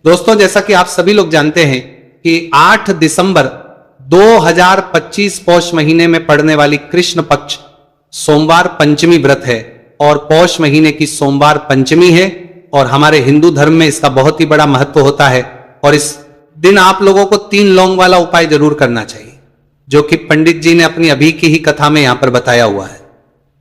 दोस्तों, जैसा कि आप सभी लोग जानते हैं कि 8 दिसंबर 2025 पौष महीने में पड़ने वाली कृष्ण पक्ष सोमवार पंचमी व्रत है और पौष महीने की सोमवार पंचमी है और हमारे हिंदू धर्म में इसका बहुत ही बड़ा महत्व होता है। और इस दिन आप लोगों को 3 लौंग वाला उपाय जरूर करना चाहिए, जो कि पंडित जी ने अपनी अभी की ही कथा में यहां पर बताया हुआ है।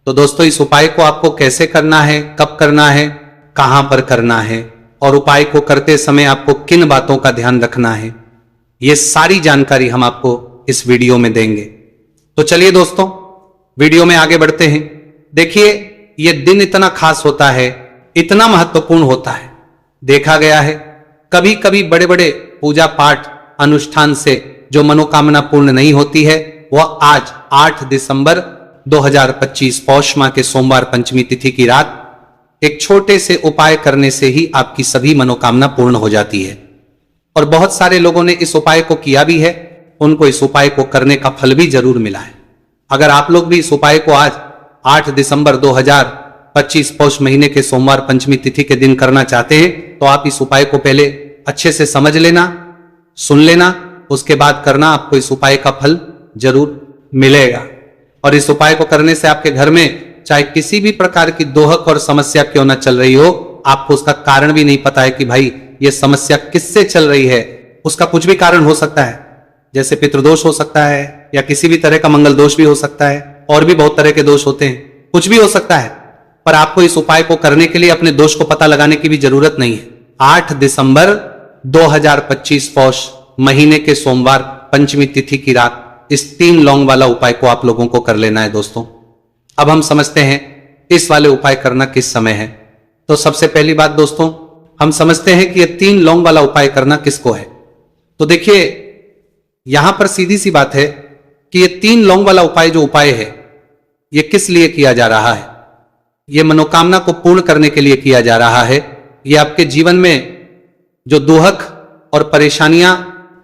तो दोस्तों, इस उपाय को आपको कैसे करना है, कब करना है, कहां पर करना है और उपाय को करते समय आपको किन बातों का ध्यान रखना है, ये सारी जानकारी हम आपको इस वीडियो में देंगे। तो चलिए दोस्तों, वीडियो में आगे बढ़ते हैं। देखिए, यह दिन इतना खास होता है, इतना महत्वपूर्ण होता है। देखा गया है कभी कभी बड़े बड़े पूजा पाठ अनुष्ठान से जो मनोकामना पूर्ण नहीं होती है, वह आज 8 दिसंबर 2025 पौष माह के सोमवार पंचमी तिथि की रात एक छोटे से उपाय करने से ही आपकी सभी मनोकामना पूर्ण हो जाती है। और बहुत सारे लोगों ने इस उपाय को किया भी है, उनको इस उपाय को करने का फल भी जरूर मिला है। अगर आप लोग भी इस उपाय को आज 8 दिसंबर 2025 पौष महीने के सोमवार पंचमी तिथि के दिन करना चाहते हैं, तो आप इस उपाय को पहले अच्छे से समझ लेना, सुन लेना, उसके बाद करना। आपको इस उपाय का फल जरूर मिलेगा। और इस उपाय को करने से आपके घर में चाहे किसी भी प्रकार की दोहक और समस्या क्यों ना चल रही हो, आपको उसका कारण भी नहीं पता है कि भाई ये समस्या किससे चल रही है। उसका कुछ भी कारण हो सकता है, जैसे पितृदोष हो सकता है या किसी भी तरह का मंगल दोष भी हो सकता है, और भी बहुत तरह के दोष होते हैं, कुछ भी हो सकता है। पर आपको इस उपाय को करने के लिए अपने दोष को पता लगाने की भी जरूरत नहीं है। 8 दिसंबर 2025 पौष महीने के सोमवार पंचमी तिथि की रात इस 3 लौंग वाला उपाय को आप लोगों को कर लेना है। दोस्तों, अब हम समझते हैं इस वाले उपाय करना किस समय है। तो सबसे पहली बात दोस्तों, हम समझते हैं कि यह 3 लौंग वाला उपाय करना किसको है। तो देखिए, यहां पर सीधी सी बात है कि यह 3 लौंग वाला उपाय जो उपाय है, यह किस लिए किया जा रहा है। यह मनोकामना को पूर्ण करने के लिए किया जा रहा है। यह आपके जीवन में जो दुहक और परेशानियां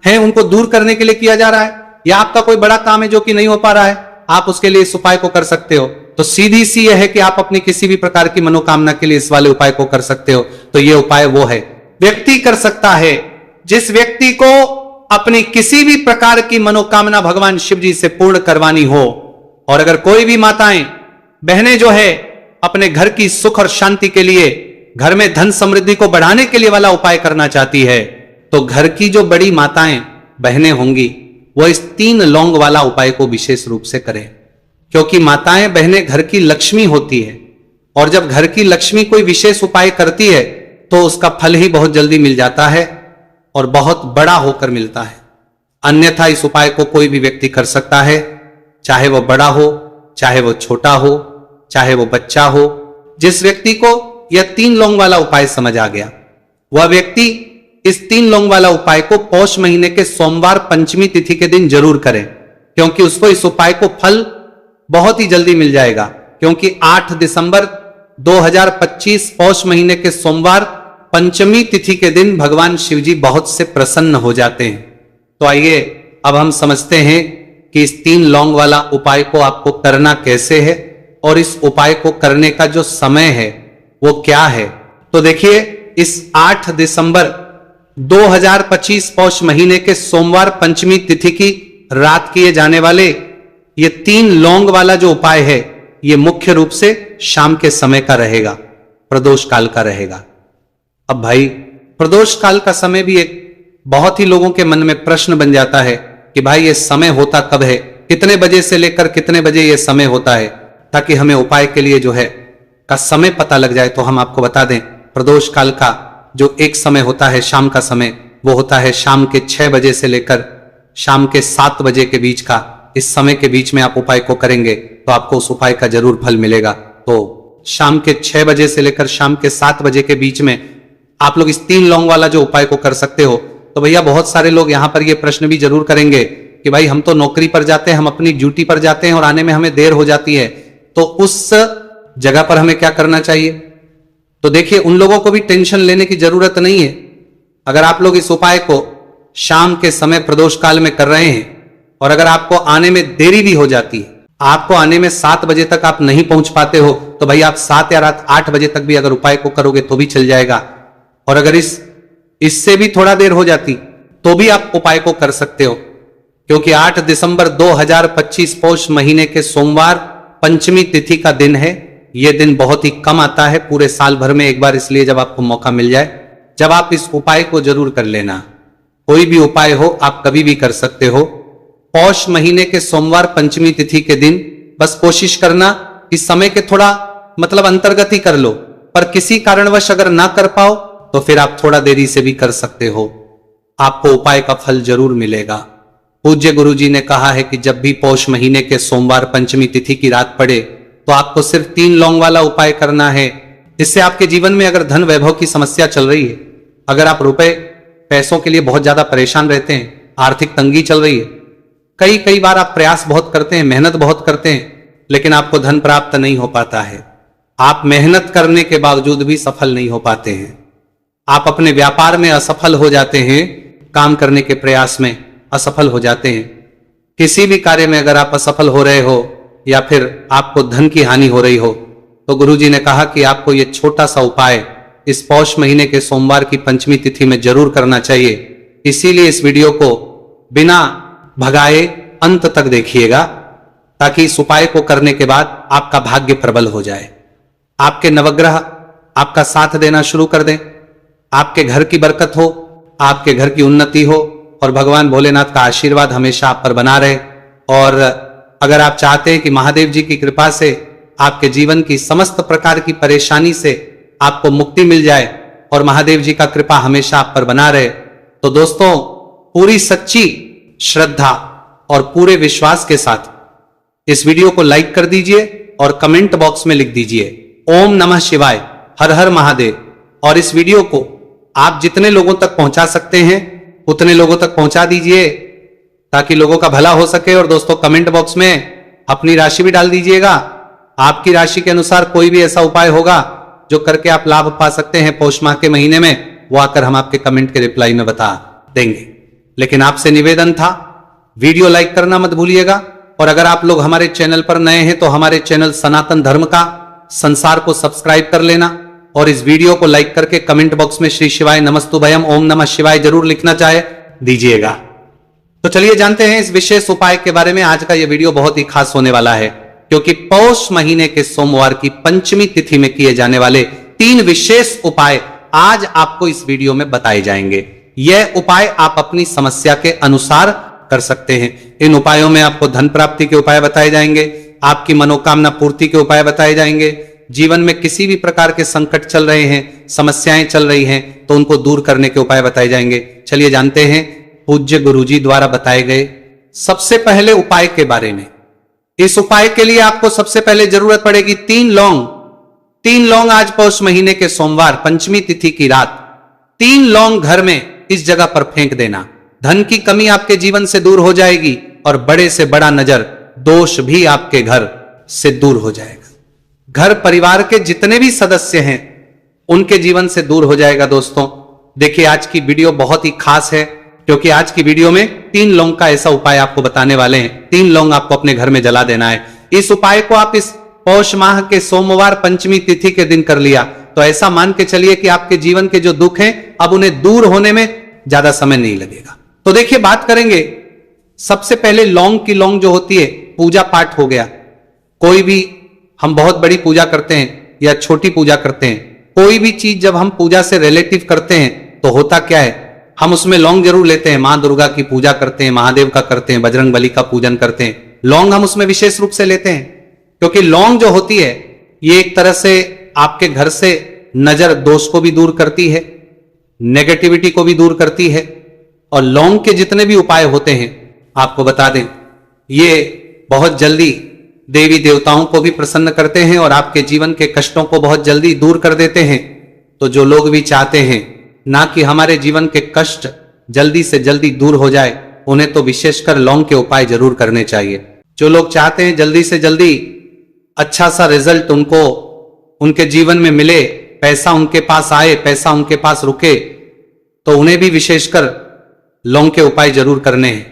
हैं उनको दूर करने के लिए किया जा रहा है, या आपका कोई बड़ा काम है जो कि नहीं हो पा रहा है, आप उसके लिए इस उपाय को कर सकते हो। तो सीधी सी यह है कि आप अपनी किसी भी प्रकार की मनोकामना के लिए इस वाले उपाय को कर सकते हो। तो यह उपाय वो है, व्यक्ति कर सकता है जिस व्यक्ति को अपनी किसी भी प्रकार की मनोकामना भगवान शिव जी से पूर्ण करवानी हो। और अगर कोई भी माताएं बहनें जो है अपने घर की सुख और शांति के लिए, घर में धन समृद्धि को बढ़ाने के लिए वाला उपाय करना चाहती है, तो घर की जो बड़ी माताएं बहनें होंगी वो इस 3 लौंग वाला उपाय को विशेष रूप से करें। क्योंकि माताएं बहनें घर की लक्ष्मी होती है, और जब घर की लक्ष्मी कोई विशेष उपाय करती है तो उसका फल ही बहुत जल्दी मिल जाता है और बहुत बड़ा होकर मिलता है। अन्यथा इस उपाय को कोई भी व्यक्ति कर सकता है, चाहे वो बड़ा हो, चाहे वो छोटा हो, चाहे वो बच्चा हो। जिस व्यक्ति को यह 3 लौंग वाला उपाय समझ आ गया, वह व्यक्ति इस 3 लौंग वाला उपाय को पौष महीने के सोमवार पंचमी तिथि के दिन जरूर करें, क्योंकि उसको इस उपाय को फल बहुत ही जल्दी मिल जाएगा। क्योंकि 8 दिसंबर 2025 पौष महीने के सोमवार पंचमी तिथि के दिन भगवान शिव जी बहुत से प्रसन्न हो जाते हैं। तो आइए अब हम समझते हैं कि इस 3 लौंग वाला उपाय को आपको करना कैसे है और इस उपाय को करने का जो समय है वो क्या है। तो देखिए, इस 8 दिसंबर 2025 पौष महीने के सोमवार पंचमी तिथि की रात किए जाने वाले ये 3 लौंग वाला जो उपाय है, ये मुख्य रूप से शाम के समय का रहेगा, प्रदोष काल का रहेगा। अब भाई, प्रदोष काल का समय भी एक बहुत ही लोगों के मन में प्रश्न बन जाता है कि भाई ये समय होता कब है, कितने बजे से लेकर कितने बजे ये समय होता है, ताकि हमें उपाय के लिए जो है का समय पता लग जाए। तो हम आपको बता दें, प्रदोष काल का जो एक समय होता है शाम का समय, वो होता है शाम के 6 बजे से लेकर शाम के 7 बजे के बीच का। इस समय के बीच में आप उपाय को करेंगे तो आपको उस उपाय का जरूर फल मिलेगा। तो शाम के 6 बजे से लेकर शाम के 7 बजे के बीच में आप लोग इस 3 लौंग वाला जो उपाय को कर सकते हो। तो भैया, बहुत सारे लोग यहां पर ये प्रश्न भी जरूर करेंगे कि भाई हम तो नौकरी पर जाते हैं, हम अपनी ड्यूटी पर जाते हैं और आने में हमें देर हो जाती है, तो उस जगह पर हमें क्या करना चाहिए। तो देखिए, उन लोगों को भी टेंशन लेने की जरूरत नहीं है। अगर आप लोग इस उपाय को शाम के समय प्रदोष काल में कर रहे हैं और अगर आपको आने में देरी भी हो जाती है, आपको आने में 7 बजे तक आप नहीं पहुंच पाते हो, तो भाई आप 7 या रात 8 बजे तक भी अगर उपाय को करोगे तो भी चल जाएगा। और अगर इस इससे भी थोड़ा देर हो जाती तो भी आप उपाय को कर सकते हो, क्योंकि 8 दिसंबर 2025 पौष महीने के सोमवार पंचमी तिथि का दिन है। यह दिन बहुत ही कम आता है पूरे साल भर में एक बार, इसलिए जब आपको मौका मिल जाए, जब आप इस उपाय को जरूर कर लेना। कोई भी उपाय हो आप कभी भी कर सकते हो। पौष महीने के सोमवार पंचमी तिथि के दिन बस कोशिश करना इस समय के थोड़ा अंतर्गत ही कर लो, पर किसी कारणवश अगर ना कर पाओ तो फिर आप थोड़ा देरी से भी कर सकते हो, आपको उपाय का फल जरूर मिलेगा। पूज्य गुरु जी ने कहा है कि जब भी पौष महीने के सोमवार पंचमी तिथि की रात पड़े तो आपको सिर्फ 3 लौंग वाला उपाय करना है। इससे आपके जीवन में अगर धन वैभव की समस्या चल रही है, अगर आप रुपए पैसों के लिए बहुत ज्यादा परेशान रहते हैं, आर्थिक तंगी चल रही है, कई बार आप प्रयास बहुत करते हैं, मेहनत बहुत करते हैं, लेकिन आपको धन प्राप्त नहीं हो पाता है, आप मेहनत करने के बावजूद भी सफल नहीं हो पाते हैं, आप अपने व्यापार में असफल हो जाते हैं, काम करने के प्रयास में असफल हो जाते हैं, किसी भी कार्य में अगर आप असफल हो रहे हो या फिर आपको धन की हानि हो रही हो, तो गुरुजी ने कहा कि आपको यह छोटा सा उपाय इस पौष महीने के सोमवार की पंचमी तिथि में जरूर करना चाहिए। इसीलिए इस वीडियो को बिना भगाए अंत तक देखिएगा, ताकि इस उपाय को करने के बाद आपका भाग्य प्रबल हो जाए, आपके नवग्रह आपका साथ देना शुरू कर दें, आपके घर की बरकत हो, आपके घर की उन्नति हो और भगवान भोलेनाथ का आशीर्वाद हमेशा आप पर बना रहे। और अगर आप चाहते हैं कि महादेव जी की कृपा से आपके जीवन की समस्त प्रकार की परेशानी से आपको मुक्ति मिल जाए और महादेव जी का कृपा हमेशा आप पर बना रहे, तो दोस्तों पूरी सच्ची श्रद्धा और पूरे विश्वास के साथ इस वीडियो को लाइक कर दीजिए और कमेंट बॉक्स में लिख दीजिए ओम नमः शिवाय, हर हर महादेव। और इस वीडियो को आप जितने लोगों तक पहुंचा सकते हैं उतने लोगों तक पहुंचा दीजिए, ताकि लोगों का भला हो सके। और दोस्तों कमेंट बॉक्स में अपनी राशि भी डाल दीजिएगा, आपकी राशि के अनुसार कोई भी ऐसा उपाय होगा जो करके आप लाभ पा सकते हैं पौष माह के महीने में, वो आकर हम आपके कमेंट के रिप्लाई में बता देंगे। लेकिन आपसे निवेदन था, वीडियो लाइक करना मत भूलिएगा। और अगर आप लोग हमारे चैनल पर नए हैं तो हमारे चैनल सनातन धर्म का संसार को सब्सक्राइब कर लेना और इस वीडियो को लाइक करके कमेंट बॉक्स में श्री शिवाय नमस्तुभयम ओम नमः शिवाय जरूर लिखना चाहे दीजिएगा। तो चलिए जानते हैं इस विशेष उपाय के बारे में। आज का यह वीडियो बहुत ही खास होने वाला है, क्योंकि पौष महीने के सोमवार की पंचमी तिथि में किए जाने वाले 3 विशेष उपाय आज आपको इस वीडियो में बताए जाएंगे। यह उपाय आप अपनी समस्या के अनुसार कर सकते हैं। इन उपायों में आपको धन प्राप्ति के उपाय बताए जाएंगे, आपकी मनोकामना पूर्ति के उपाय बताए जाएंगे, जीवन में किसी भी प्रकार के संकट चल रहे हैं, समस्याएं चल रही हैं, तो उनको दूर करने के उपाय बताए जाएंगे। चलिए जानते हैं पूज्य गुरुजी द्वारा बताए गए सबसे पहले उपाय के बारे में। इस उपाय के लिए आपको सबसे पहले जरूरत पड़ेगी 3 लौंग। 3 लौंग आज पौष महीने के सोमवार पंचमी तिथि की रात 3 लौंग घर में इस जगह पर फेंक देना। धन की कमी आपके जीवन से दूर हो जाएगी और बड़े से बड़ा नजर दोष भी आपके घर से दूर हो जाएगा। घर परिवार के जितने भी सदस्य हैं उनके जीवन से दूर हो जाएगा। दोस्तों देखिए आज की वीडियो बहुत ही खास है, क्योंकि आज की वीडियो में 3 लौंग का ऐसा उपाय आपको बताने वाले हैं। 3 लौंग आपको अपने घर में जला देना है। इस उपाय को आप इस पौष माह के सोमवार पंचमी तिथि के दिन कर लिया तो ऐसा मान के चलिए कि आपके जीवन के जो दुख हैं अब उन्हें दूर होने में ज्यादा समय नहीं लगेगा। तो देखिए बात करेंगे सबसे पहले लौंग की। लौंग जो होती है पूजा पाठ हो गया, कोई भी हम बहुत बड़ी पूजा करते हैं या छोटी पूजा करते हैं, कोई भी चीज जब हम पूजा से रिलेटिव करते हैं तो होता क्या है, हम उसमें लौंग जरूर लेते हैं। मां दुर्गा की पूजा करते हैं, महादेव का करते हैं, बजरंग बली का पूजन करते हैं, लौंग हम उसमें विशेष रूप से लेते हैं, क्योंकि लौंग जो होती है ये एक तरह से आपके घर से नजर दोष को भी दूर करती है, नेगेटिविटी को भी दूर करती है। और लौंग के जितने भी उपाय होते हैं आपको बता दें, ये बहुत जल्दी देवी देवताओं को भी प्रसन्न करते हैं और आपके जीवन के कष्टों को बहुत जल्दी दूर कर देते हैं। तो जो लोग भी चाहते हैं ना कि हमारे जीवन के कष्ट जल्दी से जल्दी दूर हो जाए, उन्हें तो विशेषकर लौंग के उपाय जरूर करने चाहिए। जो लोग चाहते हैं जल्दी से जल्दी अच्छा सा रिजल्ट उनको उनके जीवन में मिले, पैसा उनके पास आए, पैसा उनके पास रुके, तो उन्हें भी विशेषकर लौंग के उपाय जरूर करने हैं।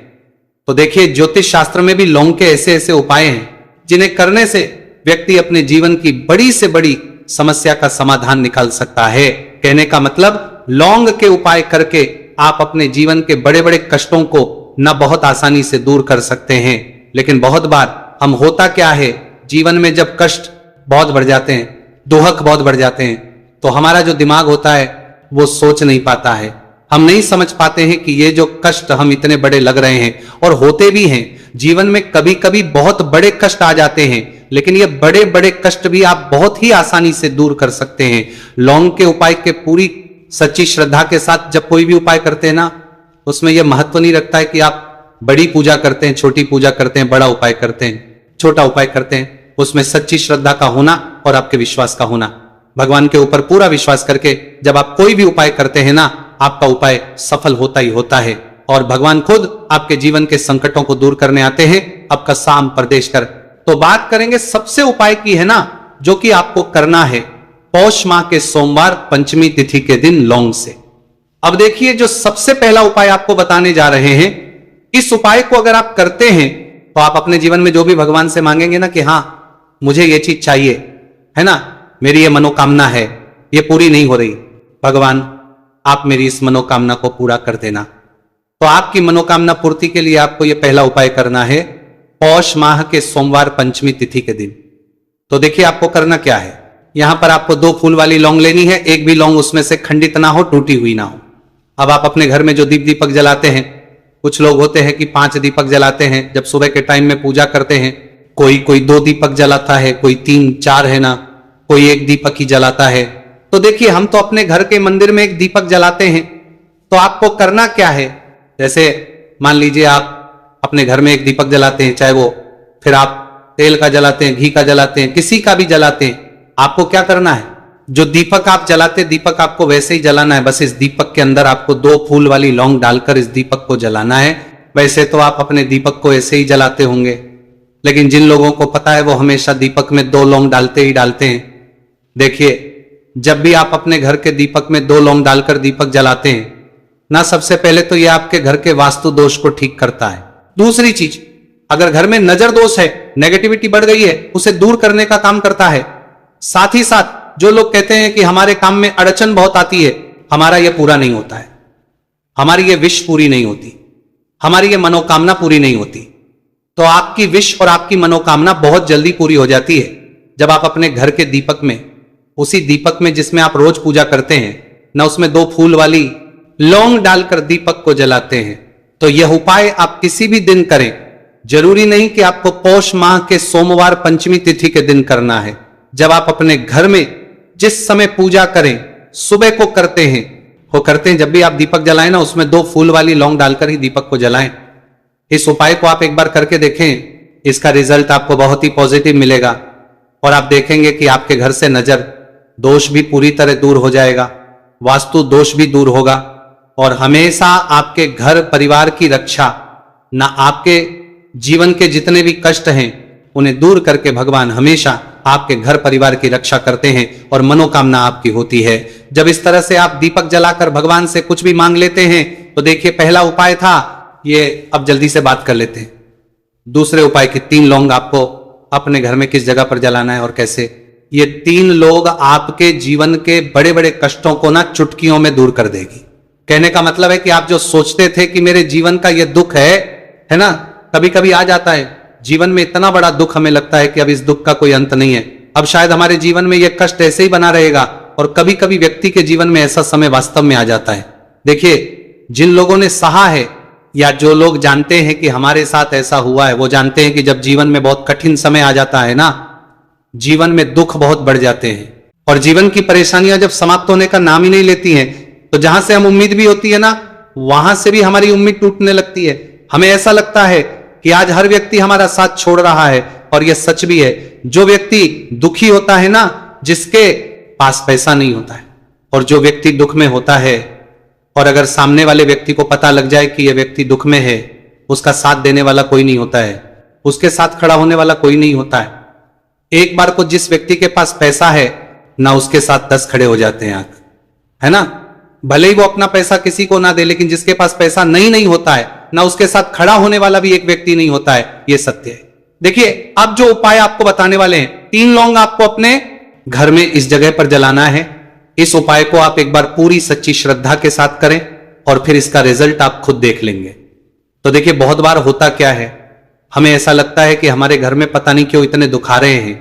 तो देखिए ज्योतिष शास्त्र में भी लौंग के ऐसे ऐसे उपाय हैं जिन्हें करने से व्यक्ति अपने जीवन की बड़ी से बड़ी समस्या का समाधान निकाल सकता है। कहने का मतलब लौंग के उपाय करके आप अपने जीवन के बड़े बड़े कष्टों को न बहुत आसानी से दूर कर सकते हैं। लेकिन बहुत बार हम होता क्या है, जीवन में जब कष्ट बहुत बढ़ जाते हैं, दुहक बहुत बढ़ जाते हैं, तो हमारा जो दिमाग होता है वो सोच नहीं पाता है। हम नहीं समझ पाते हैं कि ये जो कष्ट हम इतने बड़े लग रहे हैं, और होते भी हैं जीवन में, कभी कभी बहुत बड़े कष्ट आ जाते हैं, लेकिन ये बड़े बड़े कष्ट भी आप बहुत ही आसानी से दूर कर सकते हैं लौंग के उपाय के पूरी सच्ची श्रद्धा के साथ। जब कोई भी उपाय करते हैं ना, उसमें यह महत्व नहीं रखता है कि आप बड़ी पूजा करते हैं, छोटी पूजा करते हैं, बड़ा उपाय करते हैं, छोटा उपाय करते हैं। उसमें सच्ची श्रद्धा का होना और आपके विश्वास का होना, भगवान के ऊपर पूरा विश्वास करके जब आप कोई भी उपाय करते हैं ना, आपका उपाय सफल होता ही होता है, और भगवान खुद आपके जीवन के संकटों को दूर करने आते हैं, आपका साम प्रदेश कर। तो बात करेंगे सबसे उपाय की है ना, जो कि आपको करना है पौष माह के सोमवार पंचमी तिथि के दिन लौंग से। अब देखिए, जो सबसे पहला उपाय आपको बताने जा रहे हैं, इस उपाय को अगर आप करते हैं तो आप अपने जीवन में जो भी भगवान से मांगेंगे ना कि हाँ मुझे ये चीज चाहिए, है ना, मेरी ये मनोकामना है, ये पूरी नहीं हो रही, भगवान आप मेरी इस मनोकामना को पूरा कर देना। तो आपकी मनोकामना पूर्ति के लिए आपको यह पहला उपाय करना है पौष माह के सोमवार पंचमी तिथि के दिन। तो देखिए आपको करना क्या है, यहां पर आपको 2 फूल वाली लौंग लेनी है, एक भी लौंग उसमें से खंडित ना हो, टूटी हुई ना हो। अब आप अपने घर में जो दीप दीपक जलाते हैं, कुछ लोग होते हैं कि 5 दीपक जलाते हैं जब सुबह के टाइम में पूजा करते हैं, कोई 2 दीपक जलाता है, कोई 3 4 है ना, कोई 1 दीपक ही जलाता है। तो देखिए हम तो अपने घर के मंदिर में 1 दीपक जलाते हैं। तो आपको करना क्या है, जैसे मान लीजिए आप अपने घर में 1 दीपक जलाते हैं, चाहे वो फिर आप तेल का जलाते हैं, घी का जलाते हैं, किसी का भी जलाते हैं, आपको क्या करना है, जो दीपक आप जलाते दीपक आपको वैसे ही जलाना है। बस इस दीपक के अंदर आपको 2 फूल वाली लौंग डालकर इस दीपक को जलाना है। वैसे तो आप अपने दीपक को ऐसे ही जलाते होंगे, लेकिन जिन लोगों को पता है वो हमेशा दीपक में 2 लौंग डालते ही डालते हैं। देखिए जब भी आप अपने घर के दीपक में 2 लौंग डालकर दीपक जलाते हैं ना, सबसे पहले तो यह आपके घर के वास्तु दोष को ठीक करता है। दूसरी चीज, अगर घर में नजर दोष है, नेगेटिविटी बढ़ गई है, उसे दूर करने का काम करता है। साथ ही साथ जो लोग कहते हैं कि हमारे काम में अड़चन बहुत आती है, हमारा यह पूरा नहीं होता है, हमारी ये विश पूरी नहीं होती, हमारी ये मनोकामना पूरी नहीं होती, तो आपकी विश और आपकी मनोकामना बहुत जल्दी पूरी हो जाती है जब आप अपने घर के दीपक में, उसी दीपक में जिसमें आप रोज पूजा करते हैं ना, उसमें 2 फूल वाली लौंग डालकर दीपक को जलाते हैं। तो यह उपाय आप किसी भी दिन करें, जरूरी नहीं कि आपको पौष माह के सोमवार पंचमी तिथि के दिन करना है। जब आप अपने घर में जिस समय पूजा करें, सुबह को करते हैं, जब भी आप दीपक जलाएं ना, उसमें 2 फूल वाली लौंग डालकर ही दीपक को जलाएं। इस उपाय को आप एक बार करके देखें, इसका रिजल्ट आपको बहुत ही पॉजिटिव मिलेगा, और आप देखेंगे कि आपके घर से नजर दोष भी पूरी तरह दूर हो जाएगा, वास्तु दोष भी दूर होगा, और हमेशा आपके घर परिवार की रक्षा, ना आपके जीवन के जितने भी कष्ट हैं उन्हें दूर करके भगवान हमेशा आपके घर परिवार की रक्षा करते हैं और मनोकामना आपकी होती है। जब इस तरह से आप दीपक जलाकर भगवान से कुछ भी मांग लेते हैं, तो देखिए पहला उपाय था ये, अब जल्दी से बात कर लेते हैं दूसरे उपाय की। 3 लौंग आपको अपने घर में किस जगह पर जलाना है और कैसे। ये 3 लोग आपके जीवन के बड़े बड़े कष्टों को ना चुटकियों में दूर कर देगी। कहने का मतलब है कि आप जो सोचते थे कि मेरे जीवन का ये दुख है ना, कभी कभी आ जाता है जीवन में इतना बड़ा दुख, हमें लगता है कि अब इस दुख का कोई अंत नहीं है, अब शायद हमारे जीवन में यह कष्ट ऐसे ही बना रहेगा, और कभी कभी व्यक्ति के जीवन में ऐसा समय वास्तव में आ जाता है। देखिए जिन लोगों ने सहा है, या जो लोग जानते हैं कि हमारे साथ ऐसा हुआ है, वो जानते हैं कि जब जीवन में बहुत कठिन समय आ जाता है ना, जीवन में दुख बहुत बढ़ जाते हैं, और जीवन की परेशानियां जब समाप्त होने का नाम ही नहीं लेती हैं, तो जहां से हम उम्मीद भी होती है ना, वहां से भी हमारी उम्मीद टूटने लगती है। हमें ऐसा लगता है कि आज हर व्यक्ति हमारा साथ छोड़ रहा है, और यह सच भी है। जो व्यक्ति दुखी होता है ना, जिसके पास पैसा नहीं होता है, और जो व्यक्ति दुख में होता है, और अगर सामने वाले व्यक्ति को पता लग जाए कि यह व्यक्ति दुख में है, उसका साथ देने वाला कोई नहीं होता है, उसके साथ खड़ा होने वाला कोई नहीं होता है। एक बार को जिस व्यक्ति के पास पैसा है ना, उसके साथ 10 खड़े हो जाते हैं, है ना, भले ही वो अपना पैसा किसी को ना दे, लेकिन जिसके पास पैसा नहीं होता है ना, उसके साथ खड़ा होने वाला भी एक व्यक्ति नहीं होता है, ये सत्य है। देखिए अब जो उपाय आपको बताने वाले हैं, 3 लौंग आपको अपने घर में इस जगह पर जलाना है। इस उपाय को आप एक बार पूरी सच्ची श्रद्धा के साथ करें और फिर इसका रिजल्ट आप खुद देख लेंगे। तो देखिए, बहुत बार होता क्या है, हमें ऐसा लगता है कि हमारे घर में पता नहीं क्यों इतने दुख आ रहे हैं,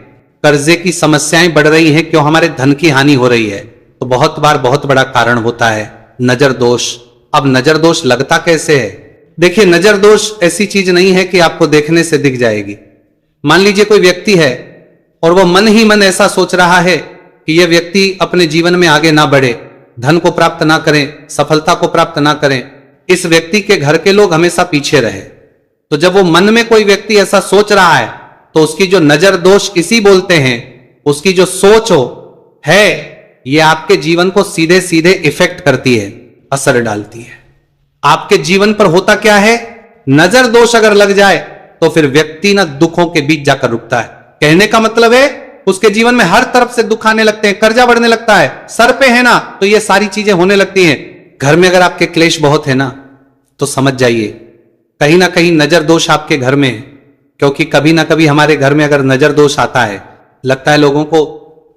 कर्जे की समस्याएं बढ़ रही हैं, क्यों हमारे धन की हानि हो रही है। तो बहुत बार बहुत बड़ा कारण होता है नजर दोष। अब नजर दोष लगता कैसे है? देखिए, नजर दोष ऐसी चीज नहीं है कि आपको देखने से दिख जाएगी। मान लीजिए कोई व्यक्ति है और वो मन ही मन ऐसा सोच रहा है कि यह व्यक्ति अपने जीवन में आगे ना बढ़े, धन को प्राप्त ना करें, सफलता को प्राप्त ना करें, इस व्यक्ति के घर के लोग हमेशा पीछे रहे। तो जब वो मन में कोई व्यक्ति ऐसा सोच रहा है तो उसकी जो नजर दोष इसी बोलते हैं, उसकी जो सोच हो है, ये आपके जीवन को सीधे सीधे इफेक्ट करती है, असर डालती है। आपके जीवन पर होता क्या है, नजर दोष अगर लग जाए तो फिर व्यक्ति ना दुखों के बीच जाकर रुकता है। कहने का मतलब है उसके जीवन में हर तरफ से दुख आने लगते हैं, कर्जा बढ़ने लगता है, सर पे है ना, तो ये सारी चीजें होने लगती हैं। घर में अगर आपके क्लेश बहुत है ना, तो समझ जाइए कहीं ना कहीं नजर दोष आपके घर में है। क्योंकि कभी ना कभी हमारे घर में अगर नजर दोष आता है, लगता है लोगों को,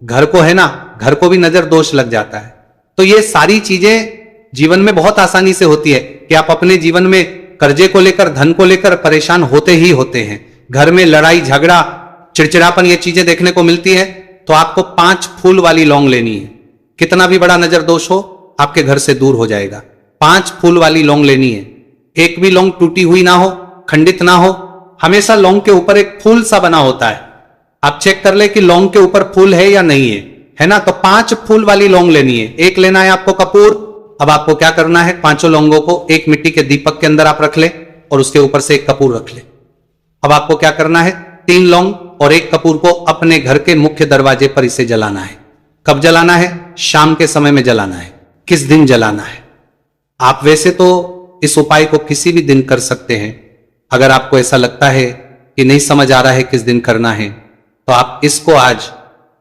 घर को है ना, घर को भी नजर दोष लग जाता है। तो ये सारी चीजें जीवन में बहुत आसानी से होती है कि आप अपने जीवन में कर्जे को लेकर, धन को लेकर परेशान होते ही होते हैं। घर में लड़ाई झगड़ा, चिड़चिड़ापन, ये चीजें देखने को मिलती है। तो आपको 5 फूल वाली लौंग लेनी है। कितना भी बड़ा नजर दोष हो, आपके घर से दूर हो जाएगा। 5 फूल वाली लौंग लेनी है। एक भी लौंग टूटी हुई ना हो, खंडित ना हो, हमेशा लौंग के ऊपर एक फूल सा बना होता है। आप चेक कर ले कि लौंग के ऊपर फूल है या नहीं है ना। तो 5 फूल वाली लौंग लेनी है। एक लेना है आपको कपूर। अब आपको क्या करना है, 5 लौंगों को एक मिट्टी के दीपक के अंदर आप रख ले और उसके ऊपर से एक कपूर रख ले। अब आपको क्या करना है, 3 लौंग और 1 कपूर को अपने घर के मुख्य दरवाजे पर इसे जलाना है। कब जलाना है? शाम के समय में जलाना है। किस दिन जलाना है? आप वैसे तो इस उपाय को किसी भी दिन कर सकते हैं। अगर आपको ऐसा लगता है कि नहीं समझ आ रहा है किस दिन करना है, तो आप इसको आज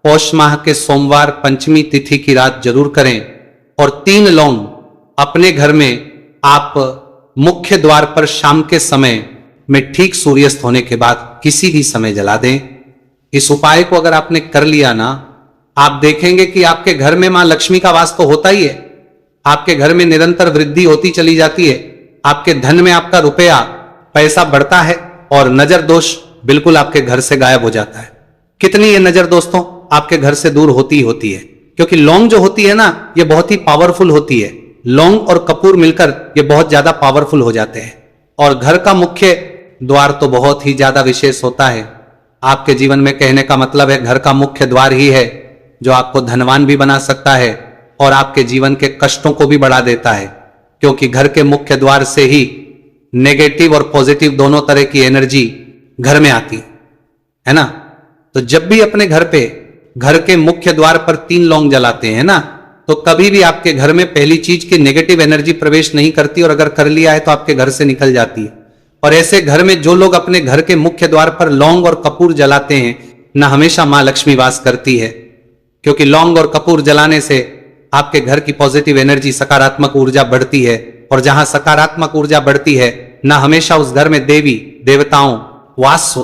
पौष माह के सोमवार पंचमी तिथि की रात जरूर करें और 3 लौंग अपने घर में आप मुख्य द्वार पर शाम के समय में ठीक सूर्यास्त होने के बाद किसी भी समय जला दें। इस उपाय को अगर आपने कर लिया ना, आप देखेंगे कि आपके घर में मां लक्ष्मी का वास तो होता ही है, आपके घर में निरंतर वृद्धि होती चली जाती है, आपके धन में आपका रुपया पैसा बढ़ता है और नजर दोष बिल्कुल आपके घर से गायब हो जाता है। कितनी ये नजर दोस्तों आपके घर से दूर होती ही होती है, क्योंकि लौंग जो होती है ना, ये बहुत ही पावरफुल होती है। लौंग और कपूर मिलकर ये बहुत ज्यादा पावरफुल हो जाते हैं। और घर का मुख्य द्वार तो बहुत ही ज्यादा विशेष होता है आपके जीवन में। कहने का मतलब है घर का मुख्य द्वार ही है जो आपको धनवान भी बना सकता है और आपके जीवन के कष्टों को भी बढ़ा देता है, क्योंकि घर के मुख्य द्वार से ही नेगेटिव और पॉजिटिव दोनों तरह की एनर्जी घर में आती है ना। तो जब भी अपने घर पे घर के मुख्य द्वार पर 3 लौंग जलाते हैं ना, तो कभी भी आपके घर में पहली चीज की नेगेटिव एनर्जी प्रवेश नहीं करती, और अगर कर लिया है तो आपके घर से निकल जाती है। और ऐसे घर में जो लोग अपने घर के मुख्य द्वार पर लौंग और कपूर जलाते हैं ना, हमेशा मां लक्ष्मी वास करती है, क्योंकि लौंग और कपूर जलाने से आपके घर की पॉजिटिव एनर्जी, सकारात्मक ऊर्जा बढ़ती है। और जहां सकारात्मक ऊर्जा बढ़ती है ना, हमेशा उस घर में देवी देवताओं वास